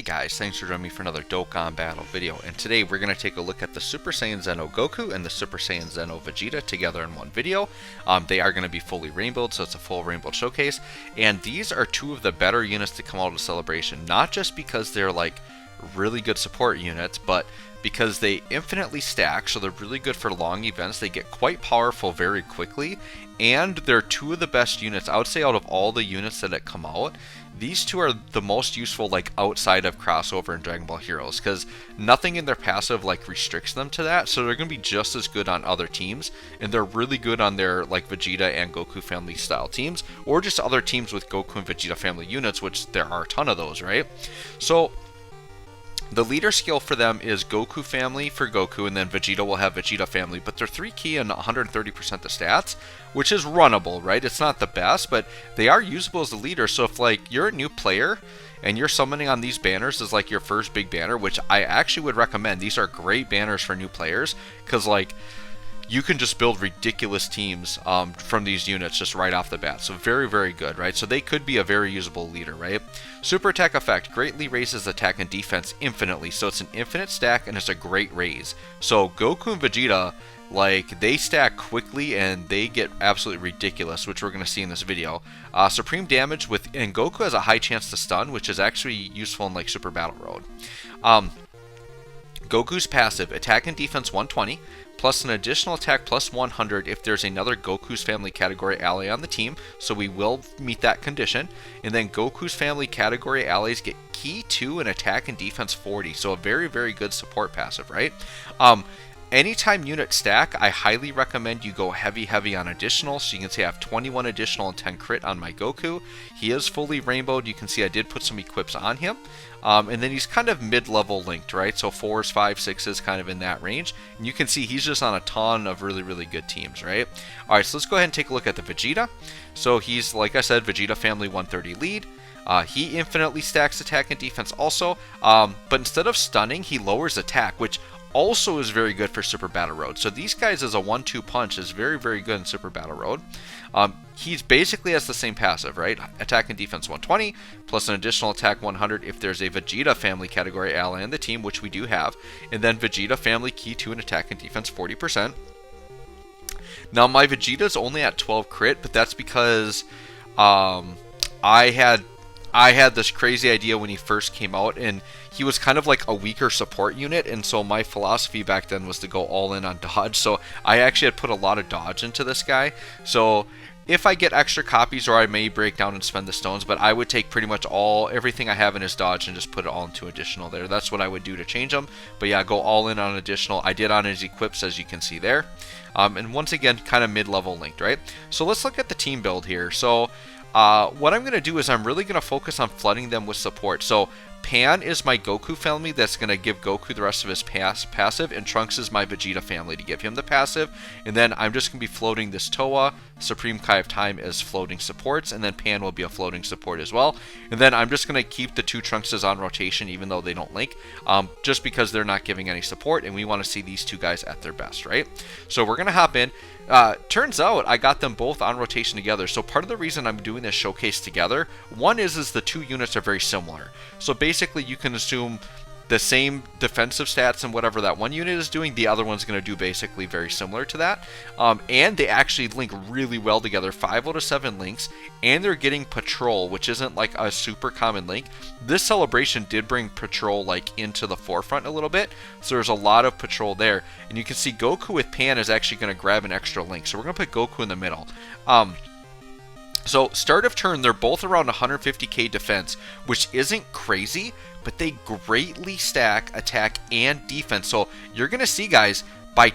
guys, thanks for joining me for another Dokkan Battle video, and today we're going to take a look at the Super Saiyan Xeno Goku and the Super Saiyan Xeno Vegeta together in one video. They are going to be fully rainbowed, so it's a full rainbow showcase, and these are two of the better units to come out of Celebration, not just because they're like really good support units, but because they infinitely stack, so they're really good for long events. They get quite powerful very quickly, and they're two of the best units. I would say out of all the units that come out, these two are the most useful, like outside of crossover and Dragon Ball Heroes, because nothing in their passive like restricts them to that, so they're going to be just as good on other teams, and they're really good on their like Vegeta and Goku family style teams, or just other teams with Goku and Vegeta family units, which there are a ton of those, right? So the leader skill for them is Goku family for Goku, and then Vegeta will have Vegeta family, but they're 3 key and 130% the stats, which is runnable, right? It's not the best, but they are usable as a leader, so if like you're a new player and you're summoning on these banners as like your first big banner, which I actually would recommend, these are great banners for new players, because like you can just build ridiculous teams from these units just right off the bat. So very, very good, right? So they could be a very usable leader, right? Super attack effect greatly raises attack and defense infinitely. So it's an infinite stack and it's a great raise. So Goku and Vegeta, like, they stack quickly and they get absolutely ridiculous, which we're going to see in this video. Supreme damage and Goku has a high chance to stun, which is actually useful in like Super Battle Road. Goku's passive, attack and defense 120, plus an additional attack plus 100 if there's another Goku's family category ally on the team, so we will meet that condition. And then Goku's family category allies get key 2 and attack and defense 40, so a very, very good support passive, right? Anytime units stack, I highly recommend you go heavy on additional. So you can see I have 21 additional and 10 crit on my Goku. He is fully rainbowed. You can see I did put some equips on him. And then he's kind of mid-level linked, right? So 4s, 5s, 6s, kind of in that range. And you can see he's just on a ton of really, really good teams, right? All right, so let's go ahead and take a look at the Vegeta. So he's, like I said, Vegeta family 130 lead. He infinitely stacks attack and defense also. But instead of stunning, he lowers attack, which also is very good for Super Battle Road. So these guys as a 1-2 punch is very, very good in Super Battle Road. He's basically has the same passive, right? Attack and defense 120, plus an additional attack 100 if there's a Vegeta family category ally in the team, which we do have. And then Vegeta family key 2 and attack and defense 40%. Now my Vegeta's only at 12 crit, but that's because I had this crazy idea when he first came out, and he was kind of like a weaker support unit, and so my philosophy back then was to go all in on dodge. So I actually had put a lot of dodge into this guy. So if I get extra copies, or I may break down and spend the stones, but I would take pretty much everything I have in his dodge and just put it all into additional there. That's what I would do to change him. But yeah, go all in on additional. I did on his equips, as you can see there. And once again, kind of mid-level linked, right? So let's look at the team build here. So what I'm going to do is I'm really going to focus on flooding them with support. So Pan is my Goku family that's going to give Goku the rest of his passive, and Trunks is my Vegeta family to give him the passive. And then I'm just going to be floating this Toa, Supreme Kai of Time as floating supports, and then Pan will be a floating support as well. And then I'm just going to keep the two Trunkses on rotation even though they don't link, just because they're not giving any support, and we want to see these two guys at their best, right? So we're going to hop in. Turns out I got them both on rotation together. So part of the reason I'm doing this showcase together, one is the two units are very similar. So basically you can assume the same defensive stats and whatever that one unit is doing, the other one's going to do basically very similar to that. And they actually link really well together, 5 out of 7 links, and they're getting Patrol, which isn't like a super common link. This celebration did bring Patrol like into the forefront a little bit, so there's a lot of Patrol there. And you can see Goku with Pan is actually going to grab an extra link, so we're going to put Goku in the middle. So start of turn, they're both around 150k defense, which isn't crazy, but they greatly stack attack and defense. So you're going to see, guys, by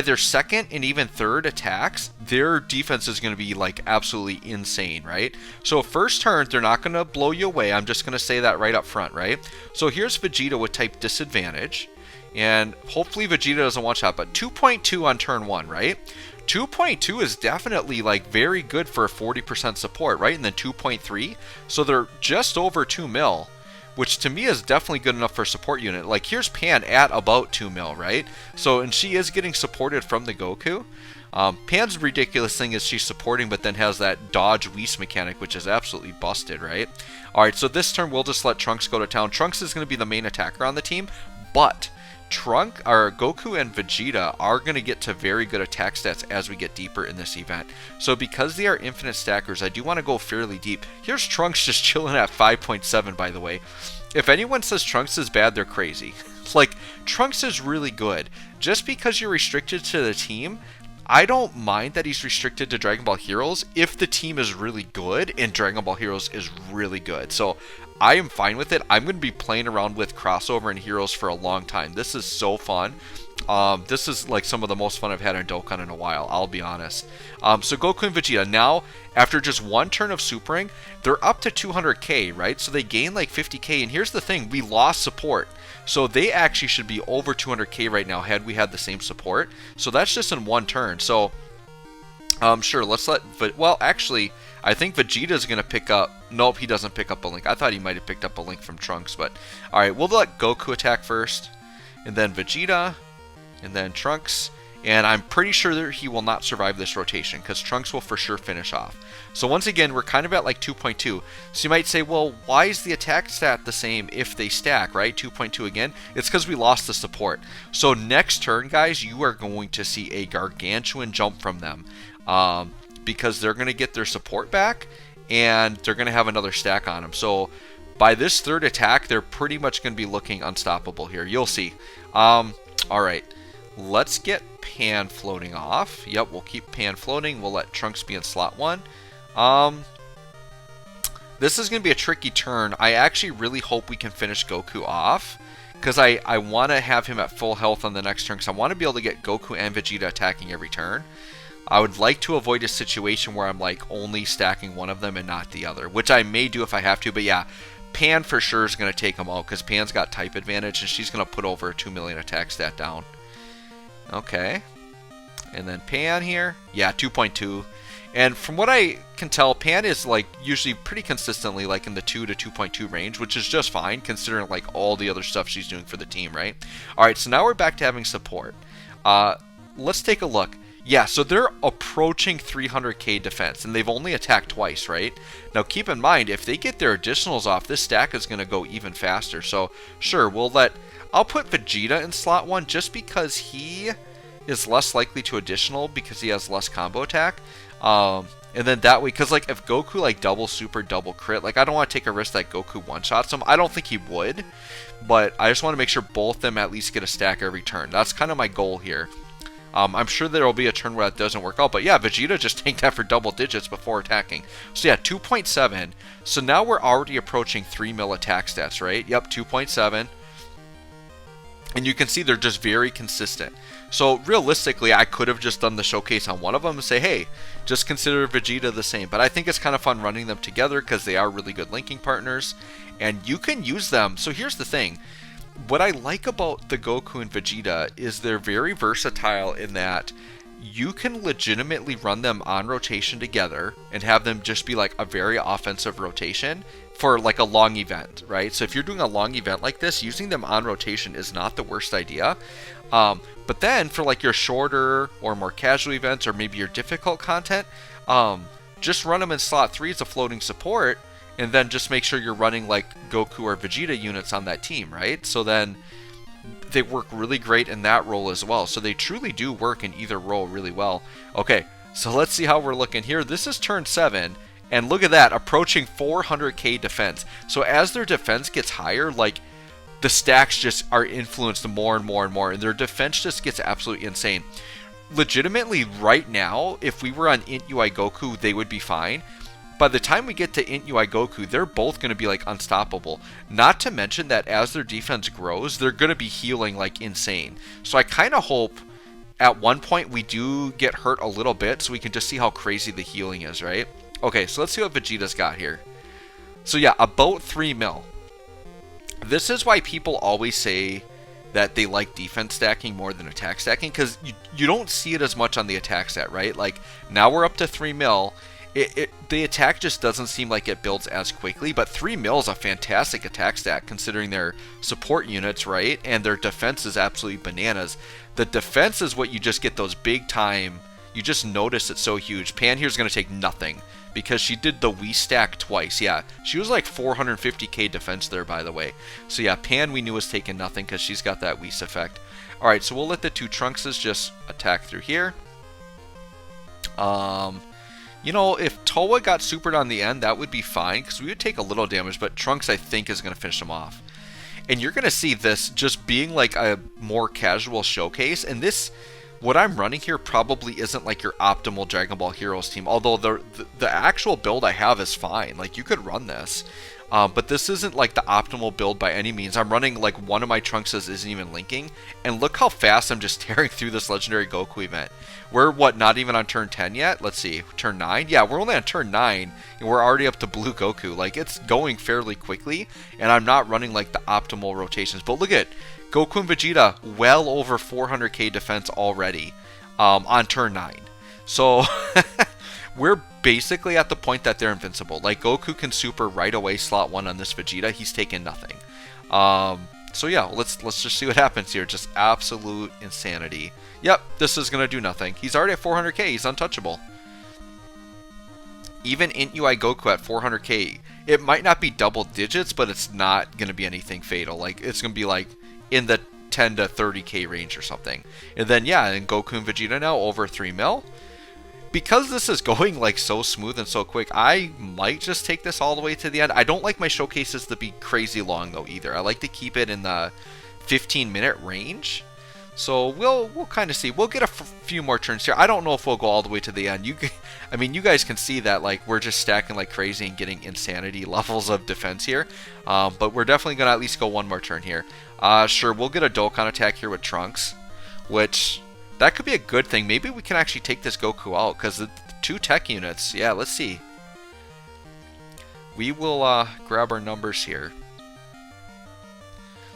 their second and even third attacks, their defense is going to be like absolutely insane, right? So first turn, they're not going to blow you away. I'm just going to say that right up front, right? So here's Vegeta with type disadvantage, and hopefully Vegeta doesn't watch out, but 2.2 on turn 1, right? 2.2 is definitely like very good for a 40% support, right? And then 2.3, so they're just over 2 mil, which to me is definitely good enough for a support unit. Like here's Pan at about 2 mil, right? So, and she is getting supported from the Goku. Pan's ridiculous thing is she's supporting, but then has that dodge Whis mechanic, which is absolutely busted, right? Alright, so this turn we'll just let Trunks go to town. Trunks is going to be the main attacker on the team, but Goku and Vegeta are going to get to very good attack stats as we get deeper in this event. So because they are infinite stackers, I do want to go fairly deep. Here's Trunks just chilling at 5.7, by the way. If anyone says Trunks is bad, they're crazy. Like, Trunks is really good. Just because you're restricted to the team, I don't mind that he's restricted to Dragon Ball Heroes if the team is really good and Dragon Ball Heroes is really good. So I am fine with it. I'm going to be playing around with crossover and Heroes for a long time. This is so fun. This is like some of the most fun I've had in Dokkan in a while, I'll be honest. So Goku and Vegeta, now, after just one turn of supering, they're up to 200k, right? So they gain like 50k, and here's the thing, we lost support. So they actually should be over 200k right now had we had the same support. So that's just in one turn. So, sure, let's let... Well, actually, I think Vegeta's going to pick up... Nope, he doesn't pick up a link. I thought he might have picked up a link from Trunks, but... Alright, we'll let Goku attack first, and then Vegeta, and then Trunks. And I'm pretty sure that he will not survive this rotation, because Trunks will for sure finish off. So once again, we're kind of at like 2.2. So you might say, well, why is the attack stat the same if they stack, right? 2.2 again. It's because we lost the support. So next turn, guys, you are going to see a gargantuan jump from them. Because they're going to get their support back, and they're going to have another stack on them. So by this third attack, they're pretty much going to be looking unstoppable here. You'll see. Alright. Let's get Pan floating off. Yep, we'll keep Pan floating. We'll let Trunks be in slot 1. This is going to be a tricky turn. I actually really hope we can finish Goku off, because I want to have him at full health on the next turn, because I want to be able to get Goku and Vegeta attacking every turn. I would like to avoid a situation where I'm like only stacking one of them and not the other, which I may do if I have to, but yeah, Pan for sure is going to take them out, because Pan's got type advantage, and she's going to put over a 2 million attack stat down. Okay. And then Pan here. Yeah, 2.2. And from what I can tell, Pan is like usually pretty consistently like in the 2 to 2.2 range, which is just fine considering like all the other stuff she's doing for the team, right? Alright, so now we're back to having support. Let's take a look. Yeah, so they're approaching 300k defense, and they've only attacked twice, right? Now keep in mind, if they get their additionals off, this stack is going to go even faster. So sure, I'll put Vegeta in slot 1 just because he is less likely to additional because he has less combo attack. And then that way, because like if Goku like double super, double crit, like I don't want to take a risk that Goku one-shots him. I don't think he would, but I just want to make sure both of them at least get a stack every turn. That's kind of my goal here. I'm sure there will be a turn where that doesn't work out, but yeah, Vegeta just tanked that for double digits before attacking. So yeah, 2.7. So now we're already approaching 3 mil attack stats, right? Yep, 2.7. And you can see they're just very consistent. So realistically, I could have just done the showcase on one of them and say, hey, just consider Vegeta the same. But I think it's kind of fun running them together because they are really good linking partners. And you can use them. So here's the thing. What I like about the Goku and Vegeta is they're very versatile in that you can legitimately run them on rotation together and have them just be like a very offensive rotation for like a long event, right? So if you're doing a long event like this, using them on rotation is not the worst idea. But then for like your shorter or more casual events, or maybe your difficult content, just run them in slot 3 as a floating support, and then just make sure you're running like Goku or Vegeta units on that team, right? So then they work really great in that role as well. So they truly do work in either role really well. Okay, so let's see how we're looking here. This is turn 7, and look at that, approaching 400k defense. So as their defense gets higher, like the stacks just are influenced more and more and more, and their defense just gets absolutely insane. Legitimately, right now, if we were on Int UI Goku, they would be fine. By the time we get to Int UI Goku, they're both going to be like unstoppable. Not to mention that as their defense grows, they're going to be healing like insane. So I kind of hope at one point we do get hurt a little bit so we can just see how crazy the healing is, right? Okay, so let's see what Vegeta's got here. So yeah, about 3 mil. This is why people always say that they like defense stacking more than attack stacking, because you don't see it as much on the attack stat, right? Like now we're up to 3 mil. The attack just doesn't seem like it builds as quickly, but 3 mil is a fantastic attack stat considering their support units, right? And their defense is absolutely bananas. The defense is what you just get those big time, You just notice it's so huge. Pan here's going to take nothing because she did the Wii stack twice. Yeah, she was like 450k defense there, by the way. So yeah, Pan we knew was taking nothing because she's got that Whis effect. Alright, so we'll let the two Trunkses just attack through here. You know, if Toa got supered on the end, that would be fine because we would take a little damage, but Trunks, I think, is going to finish him off. And you're going to see this just being like a more casual showcase, and this, what I'm running here probably isn't like your optimal Dragon Ball Heroes team, although the actual build I have is fine. Like, you could run this. But this isn't like the optimal build by any means. I'm running like one of my Trunkses isn't even linking. And look how fast I'm just tearing through this Legendary Goku event. We're, what, not even on turn 10 yet? Let's see, turn 9? Yeah, we're only on turn 9, and we're already up to Blue Goku. Like, it's going fairly quickly, and I'm not running like the optimal rotations. But look at Goku and Vegeta, well over 400k defense already on turn 9. So... we're basically at the point that they're invincible. Like, Goku can super right away slot 1 on this Vegeta. He's taking nothing. So yeah, let's just see what happens here. Just absolute insanity. Yep, this is going to do nothing. He's already at 400k. He's untouchable. Even Int UI Goku at 400k, it might not be double digits, but it's not going to be anything fatal. Like, it's going to be like in the 10 to 30k range or something. And then, yeah, and Goku and Vegeta now over 3 mil. Because this is going like so smooth and so quick, I might just take this all the way to the end. I don't like my showcases to be crazy long though either. I like to keep it in the 15-minute range. So we'll kind of see. We'll get a few more turns here. I don't know if we'll go all the way to the end. I mean, you guys can see that like we're just stacking like crazy and getting insanity levels of defense here. But we're definitely gonna at least go one more turn here. Sure, we'll get a Dokkan attack here with Trunks, which. That could be a good thing. Maybe we can actually take this Goku out, because the 2 tech units. Yeah, let's see. We will grab our numbers here.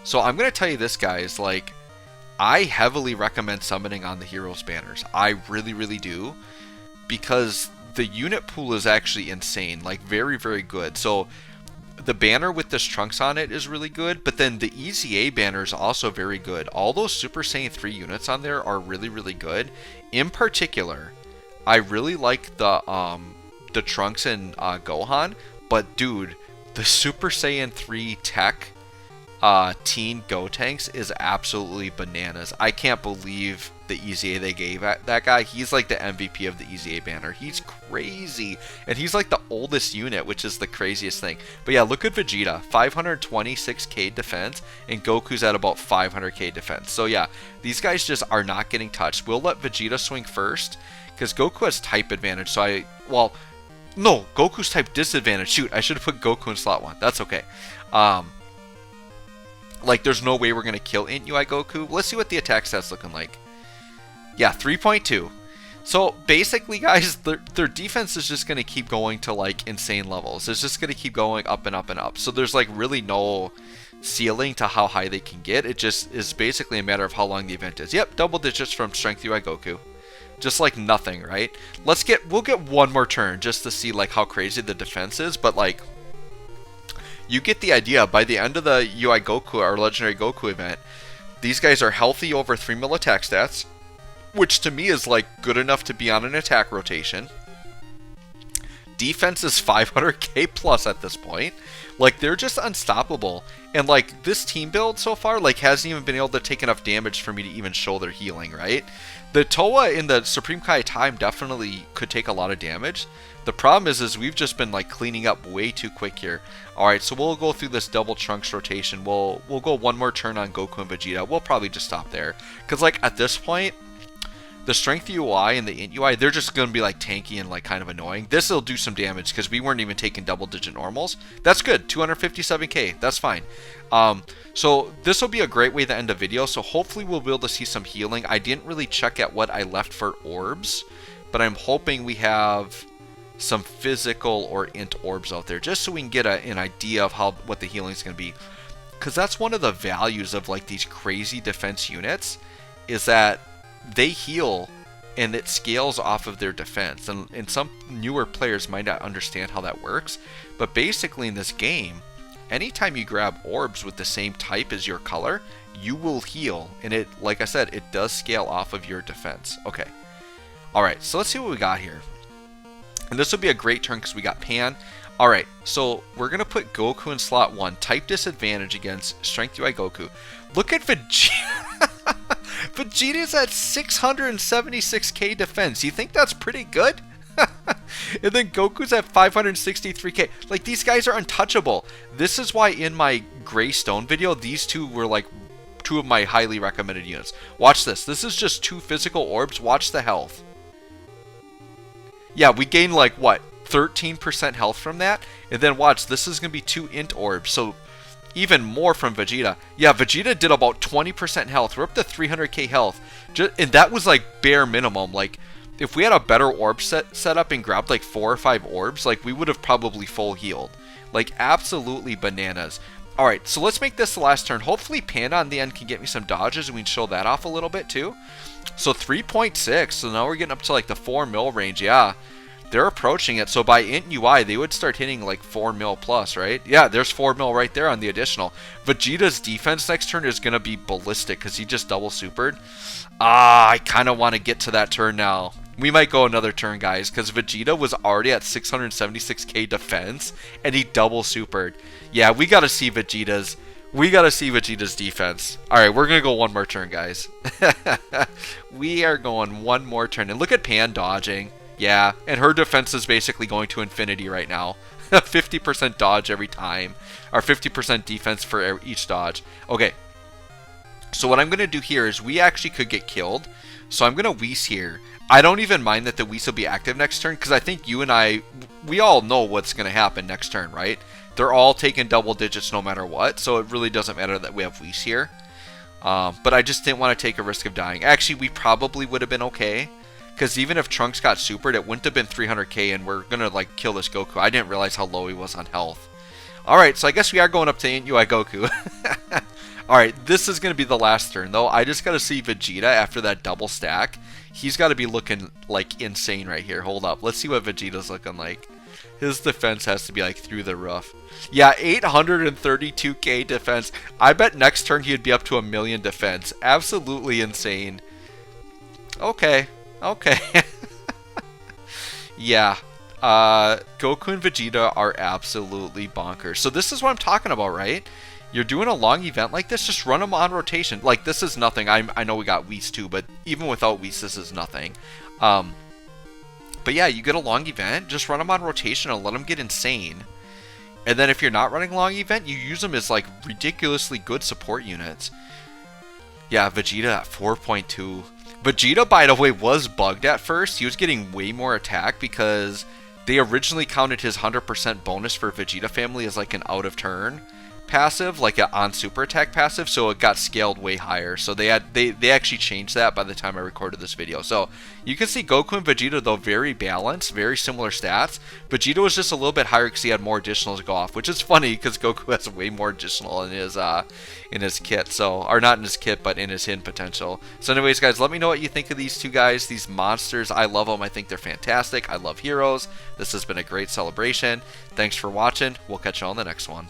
So I'm going to tell you this, guys. Like, I heavily recommend summoning on the Heroes banners. I really, really do. Because the unit pool is actually insane. Like, very, very good. So... the banner with this Trunks on it is really good, but then the EZA banner is also very good. All those Super Saiyan 3 units on there are really, really good. In particular, I really like the Trunks and Gohan, but dude, the Super Saiyan 3 tech Teen Gotenks is absolutely bananas. I can't believe the EZA they gave at that guy. He's like the MVP of the EZA banner. He's crazy. And he's like the oldest unit, which is the craziest thing. But yeah, look at Vegeta. 526k defense, and Goku's at about 500k defense. So yeah, these guys just are not getting touched. We'll let Vegeta swing first, because Goku has type advantage. So no, Goku's type disadvantage. Shoot, I should have put Goku in slot 1. That's okay. Like, there's no way we're going to kill Int UI Goku. Let's see what the attack stats looking like. Yeah, 3.2. So, basically, guys, their defense is just going to keep going to, like, insane levels. It's just going to keep going up and up and up. So, there's, like, really no ceiling to how high they can get. It just is basically a matter of how long the event is. Yep, double digits from Strength UI Goku. Just like nothing, right? We'll get one more turn just to see, like, how crazy the defense is. But, like... you get the idea. By the end of the UI Goku, or Legendary Goku event, these guys are healthy over 3 mil attack stats, which to me is like good enough to be on an attack rotation. Defense is 500k plus at this point. Like, they're just unstoppable. And like, this team build so far, like, hasn't even been able to take enough damage for me to even show their healing, right? The Toa in the Supreme Kai time definitely could take a lot of damage. The problem is we've just been like cleaning up way too quick here. Alright, so we'll go through this double Trunks rotation. We'll go one more turn on Goku and Vegeta. We'll probably just stop there. Because like at this point, the Strength UI and the Int UI, they're just going to be like tanky and like kind of annoying. This will do some damage because we weren't even taking double digit normals. That's good. 257k. That's fine. So this will be a great way to end the video. So hopefully we'll be able to see some healing. I didn't really check at what I left for orbs, but I'm hoping we have some physical or int orbs out there just so we can get an idea of what the healing is going to be. Because that's one of the values of like these crazy defense units, is that they heal and it scales off of their defense. And some newer players might not understand how that works, but basically in this game, anytime you grab orbs with the same type as your color, you will heal, and it, like I said, it does scale off of your defense. Okay. Alright, so let's see what we got here. And this will be a great turn because we got Pan. Alright, so we're going to put Goku in slot 1. Type disadvantage against Strength UI Goku. Look at Vegeta. Vegeta's at 676k defense. You think that's pretty good? And then Goku's at 563k. Like, these guys are untouchable. This is why in my Gray Stone video, these two were like two of my highly recommended units. Watch this. This is just 2 physical orbs. Watch the health. Yeah, we gained like, what, 13% health from that? And then watch, this is going to be 2 int orbs, so even more from Vegeta. Yeah, Vegeta did about 20% health. We're up to 300k health. And that was like bare minimum. Like, if we had a better orb set up and grabbed like 4 or 5 orbs, like we would have probably full healed. Like, absolutely bananas. Alright, so let's make this the last turn. Hopefully Panda on the end can get me some dodges and we can show that off a little bit too. So 3.6, so now we're getting up to like the 4 mil range. Yeah, they're approaching it. So by int UI, they would start hitting like 4 mil plus, right? Yeah, there's 4 mil right there on the additional. Vegeta's defense next turn is going to be ballistic because he just double supered. I kind of want to get to that turn now. We might go another turn, guys, because Vegeta was already at 676k defense and he double supered. Yeah, we got to see Vegeta's. We got to see Vegeta's defense. All right, we're going to go one more turn, guys. We are going one more turn. And look at Pan dodging. Yeah, and her defense is basically going to infinity right now. 50% dodge every time. Or 50% defense for each dodge. Okay. So what I'm going to do here is we actually could get killed. So I'm going to Whis here. I don't even mind that the Whis will be active next turn because I think you and I, we all know what's going to happen next turn, right? They're all taking double digits no matter what, so it really doesn't matter that we have Whis here. But I just didn't want to take a risk of dying. Actually, we probably would have been okay because even if Trunks got supered, it wouldn't have been 300k and we're going to like kill this Goku. I didn't realize how low he was on health. Alright, so I guess we are going up to Int UI Goku. Alright, this is going to be the last turn, though. I just got to see Vegeta after that double stack. He's got to be looking, like, insane right here. Hold up. Let's see what Vegeta's looking like. His defense has to be, like, through the roof. Yeah, 832k defense. I bet next turn he'd be up to 1 million defense. Absolutely insane. Okay. Okay. Yeah. Goku and Vegeta are absolutely bonkers. So this is what I'm talking about, right? You're doing a long event like this, just run them on rotation. Like, this is nothing. I know we got Whis too, but even without Whis, this is nothing. But yeah, you get a long event, just run them on rotation and let them get insane. And then if you're not running a long event, you use them as, like, ridiculously good support units. Yeah, Vegeta at 4.2. Vegeta, by the way, was bugged at first. He was getting way more attack because they originally counted his 100% bonus for Vegeta family as, like, an out-of-turn passive, like an on super attack passive, so it got scaled way higher. So they actually changed that by the time I recorded this video. So you can see Goku and Vegeta, though, very balanced, very similar stats. Vegeta was just a little bit higher because he had more additionals to go off, which is funny because Goku has way more additional in his kit. So, or not in his kit, but in his hidden potential. So anyways, guys, let me know what you think of these two guys, these monsters. I love them. I think they're fantastic. I love heroes. This has been a great celebration. Thanks for watching. We'll catch you on the next one.